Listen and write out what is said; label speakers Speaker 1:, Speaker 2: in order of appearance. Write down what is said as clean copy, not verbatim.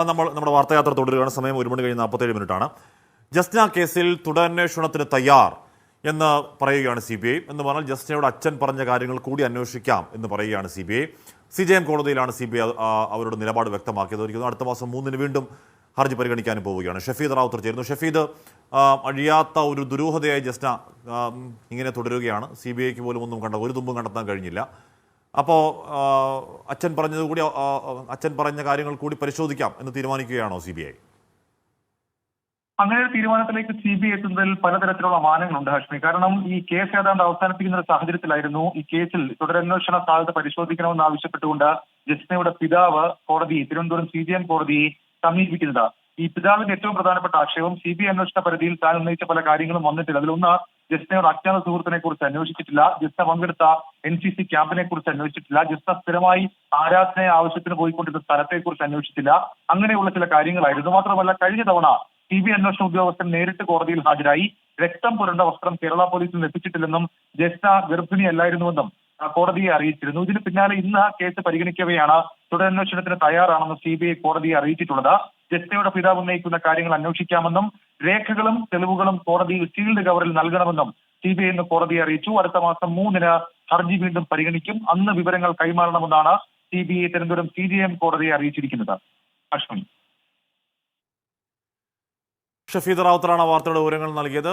Speaker 1: നമ്മുടെ വാർത്തായാത്ര തുടരുകയാണ്. സമയം 1:47 ജസ്ന കേസിൽ തുടരന്വേഷണത്തിന് തയ്യാർ എന്ന് പറയുകയാണ് CBI. എന്ന് പറഞ്ഞാൽ ജസ്നയുടെ അച്ഛൻ പറഞ്ഞ കാര്യങ്ങൾ കൂടി അന്വേഷിക്കാം എന്ന് പറയുകയാണ് CBI. CJM കോടതിയിലാണ് CBI അവരുടെ നിലപാട് വ്യക്തമാക്കിയത്. അടുത്ത മാസം 3-ന് വീണ്ടും ഹർജി പരിഗണിക്കാനും പോവുകയാണ്. ഷഫീദ് റാവുത്തർ ചേരുന്നു. ഷഫീദ്, അഴിയാത്ത ഒരു ദുരൂഹതയായി ജസ്ന ഇങ്ങനെ തുടരുകയാണ്. CBIക്ക് പോലും ഒരു തുമ്പും കണ്ടെത്താൻ കഴിഞ്ഞില്ല. അപ്പോൾ അച്ഛൻ പറഞ്ഞ കാര്യങ്ങൾ കൂടി പരിശോധിക്കാം എന്ന് തീരുമാനിക്കുകയാണോ CBI?
Speaker 2: അങ്ങനെ ഒരു തീരുമാനത്തിലേക്ക് CBI എത്തുന്നതിൽ പലതരത്തിലുള്ള മാനങ്ങളുണ്ട് ഹാഷ്മി. കാരണം ഈ കേസ് ഏതാണ്ട് അവസാനിപ്പിക്കുന്ന ഒരു സാഹചര്യത്തിലായിരുന്നു ഈ കേസിൽ തുടരന്വേഷണ സാധ്യത പരിശോധിക്കണമെന്ന് ആവശ്യപ്പെട്ടുകൊണ്ട് ജസ്നയുടെ പിതാവ് കോടതിയെ, തിരുവനന്തപുരം CJM കോടതിയെ സമീപിക്കുന്നത്. ഈ പിതാവിന്റെ ഏറ്റവും പ്രധാനപ്പെട്ട ആക്ഷേപം CBI അന്വേഷണ പരിധിയിൽ താൻ ഉന്നയിച്ച പല കാര്യങ്ങളും വന്നിട്ടില്ല. അതിലൊന്ന്, ജസ്നയുടെ അജ്ഞാത സുഹൃത്തിനെ കുറിച്ച് അന്വേഷിച്ചിട്ടില്ല, ജസ്ന പങ്കെടുത്ത NCC ക്യാമ്പിനെ കുറിച്ച് അന്വേഷിച്ചിട്ടില്ല, ജസ്ന സ്ഥിരമായി ആരാധന ആവശ്യത്തിന് പോയിക്കൊണ്ടിരുന്ന സ്ഥലത്തെക്കുറിച്ച് അന്വേഷിച്ചില്ല. അങ്ങനെയുള്ള ചില കാര്യങ്ങളായിരുന്നു. മാത്രമല്ല, കഴിഞ്ഞ തവണ CBI അന്വേഷണ ഉദ്യോഗസ്ഥൻ നേരിട്ട് കോടതിയിൽ ഹാജരായി രക്തം പുരണ്ട വസ്ത്രം കേരള പോലീസിന് എത്തിച്ചിട്ടില്ലെന്നും ജസ്ന ഗർഭിണിയല്ലായിരുന്നുവെന്നും കോടതിയെ അറിയിച്ചിരുന്നു. ഇതിന് പിന്നാലെ ഇന്ന് കേസ് പരിഗണിക്കവെയാണ് തുടരന്വേഷണത്തിന് തയ്യാറാണെന്ന് CBI കോടതിയെ അറിയിച്ചിട്ടുള്ളത്. ജസ്നയുടെ പിതാവ് ഉന്നയിക്കുന്ന കാര്യങ്ങൾ അന്വേഷിക്കാമെന്നും രേഖകളും തെളിവുകളും കോടതിയിൽ സീൽഡ് കവറിൽ നൽകണമെന്നും CBI ഇന്ന് കോടതിയെ അറിയിച്ചു. അടുത്ത മാസം 3-ന് ഹർജി വീണ്ടും പരിഗണിക്കും. അന്ന് വിവരങ്ങൾ കൈമാറണമെന്നാണ് CBI തിരുവനന്തപുരം CJM കോടതിയെ അറിയിച്ചിരിക്കുന്നത്. അശ്വിനി.
Speaker 1: ഷഫീദ് റാവുത്തറാണ് വാർത്തയുടെ വിവരങ്ങൾ നൽകിയത്.